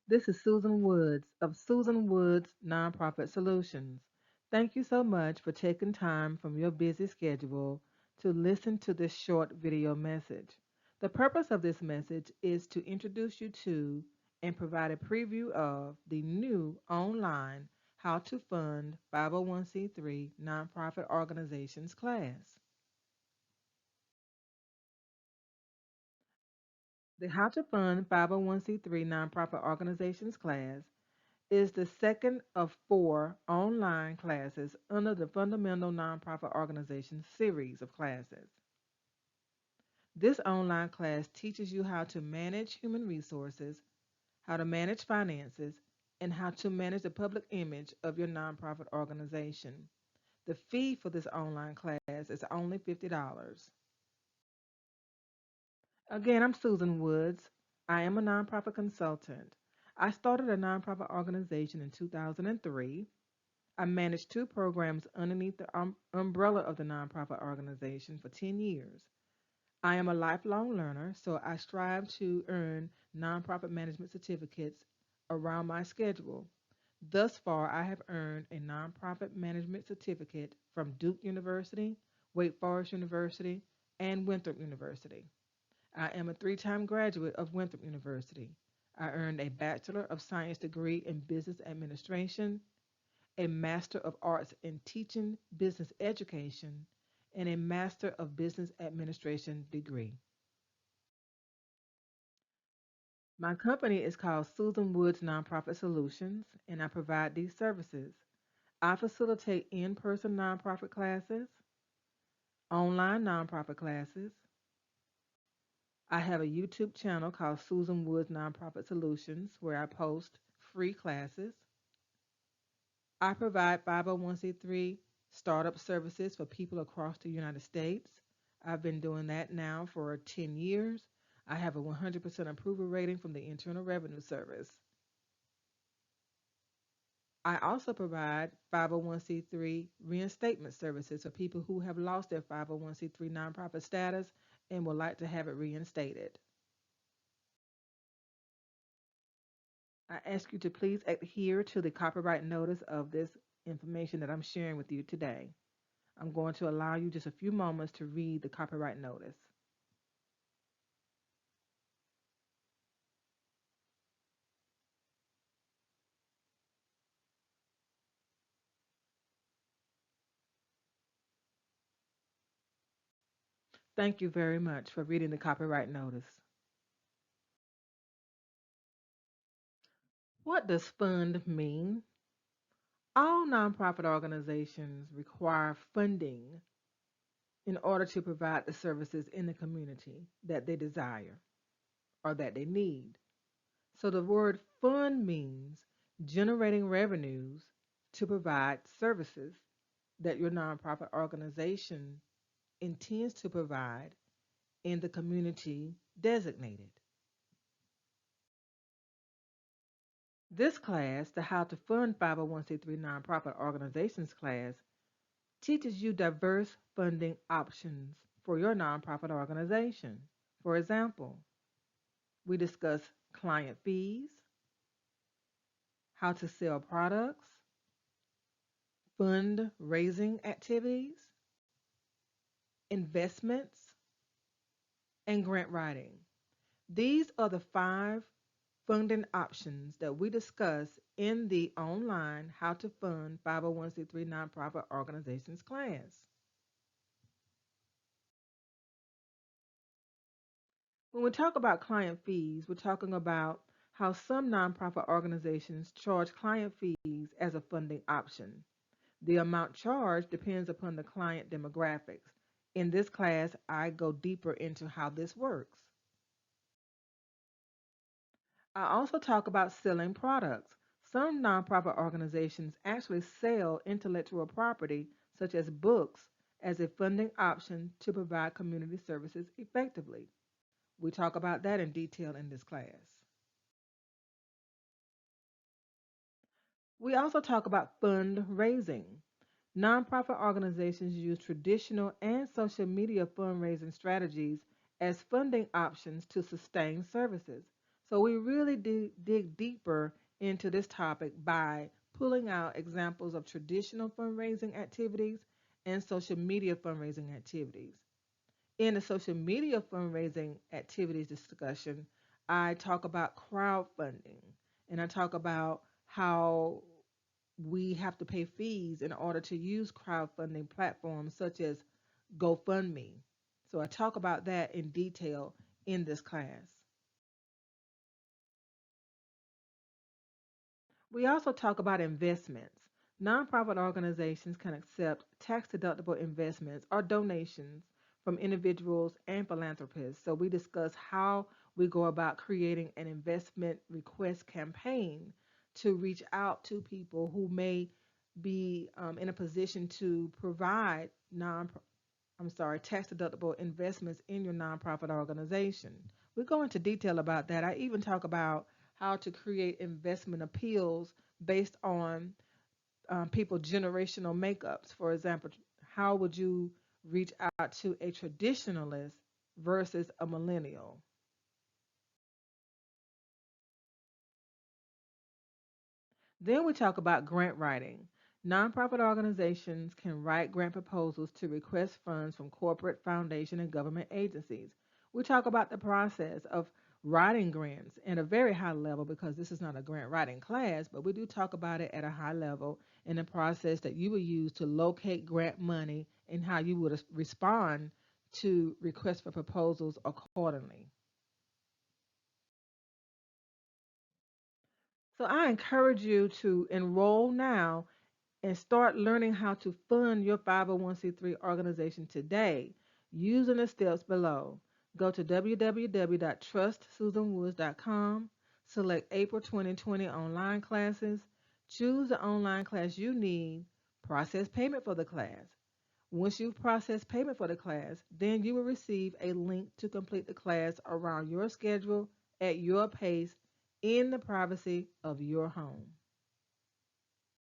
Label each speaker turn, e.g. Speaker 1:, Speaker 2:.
Speaker 1: This is Susan Woods of Susan Woods Nonprofit Solutions. Thank you so much for taking time from your busy schedule to listen to this short video message. The purpose of this message is to introduce you to and provide a preview of the new online How to Fund 501c3 Nonprofit Organizations class. The How to Fund 501c3 Nonprofit Organizations class is the second of four online classes under the Fundamental Nonprofit Organization series of classes. This online class teaches you how to manage human resources, how to manage finances, and how to manage the public image of your nonprofit organization. The fee for this online class is only $50. Again, I'm Susan Woods. I am a nonprofit consultant. I started a nonprofit organization in 2003. I managed two programs underneath the umbrella of the nonprofit organization for 10 years. I am a lifelong learner, so I strive to earn nonprofit management certificates around my schedule. Thus far, I have earned a nonprofit management certificate from Duke University, Wake Forest University, and Winthrop University. I am a three-time graduate of Winthrop University. I earned a Bachelor of Science degree in Business Administration, a Master of Arts in Teaching Business Education, and a Master of Business Administration degree. My company is called Susan Woods Nonprofit Solutions, and I provide these services. I facilitate in person nonprofit classes, online nonprofit classes. I have a YouTube channel called Susan Woods Nonprofit Solutions where I post free classes. I provide 501c3 startup services for people across the United States. I've been doing that now for 10 years. I have a 100% approval rating from the Internal Revenue Service. I also provide 501c3 reinstatement services for people who have lost their 501c3 nonprofit status and would like to have it reinstated. I ask you to please adhere to the copyright notice of this information that I'm sharing with you today. I'm going to allow you just a few moments to read the copyright notice. Thank you very much for reading the copyright notice. What does fund mean? All nonprofit organizations require funding in order to provide the services in the community that they desire or that they need. So the word fund means generating revenues to provide services that your nonprofit organization intends to provide in the community designated. This class, the How to Fund 501c3 Nonprofit Organizations class, teaches you diverse funding options for your nonprofit organization. For example, we discuss client fees, how to sell products, fundraising activities, investments, and grant writing. These are the five funding options that we discuss in the online How to Fund 501c3 Nonprofit Organizations class. When we talk about client fees, we're talking about how some nonprofit organizations charge client fees as a funding option. The amount charged depends upon the client demographics. In this class, I go deeper into how this works. I also talk about selling products. Some nonprofit organizations actually sell intellectual property, such as books, as a funding option to provide community services effectively. We talk about that in detail in this class. We also talk about fundraising. Nonprofit organizations use traditional and social media fundraising strategies as funding options to sustain services. So we really dig deeper into this topic by pulling out examples of traditional fundraising activities and social media fundraising activities. In the social media fundraising activities discussion, I talk about crowdfunding and I talk about how we have to pay fees in order to use crowdfunding platforms such as GoFundMe. So I talk about that in detail in this class. We also talk about investments. Nonprofit organizations can accept tax deductible investments or donations from individuals and philanthropists. So we discuss how we go about creating an investment request campaign to reach out to people who may be in a position to provide tax deductible investments in your nonprofit organization. We go into detail about that. I even talk about how to create investment appeals based on people generational makeups. For example, how would you reach out to a traditionalist versus a millennial? Then we talk about grant writing. Nonprofit organizations can write grant proposals to request funds from corporate, foundation, and government agencies. We talk about the process of writing grants at a very high level because this is not a grant writing class, but we do talk about it at a high level in the process that you would use to locate grant money and how you would respond to requests for proposals accordingly. So I encourage you to enroll now and start learning how to fund your 501c3 organization today using the steps below. Go to www.trustsusanwoods.com, select April 2020 online classes, choose the online class you need, process payment for the class. Once you've processed payment for the class, then you will receive a link to complete the class around your schedule at your pace in the privacy of your home.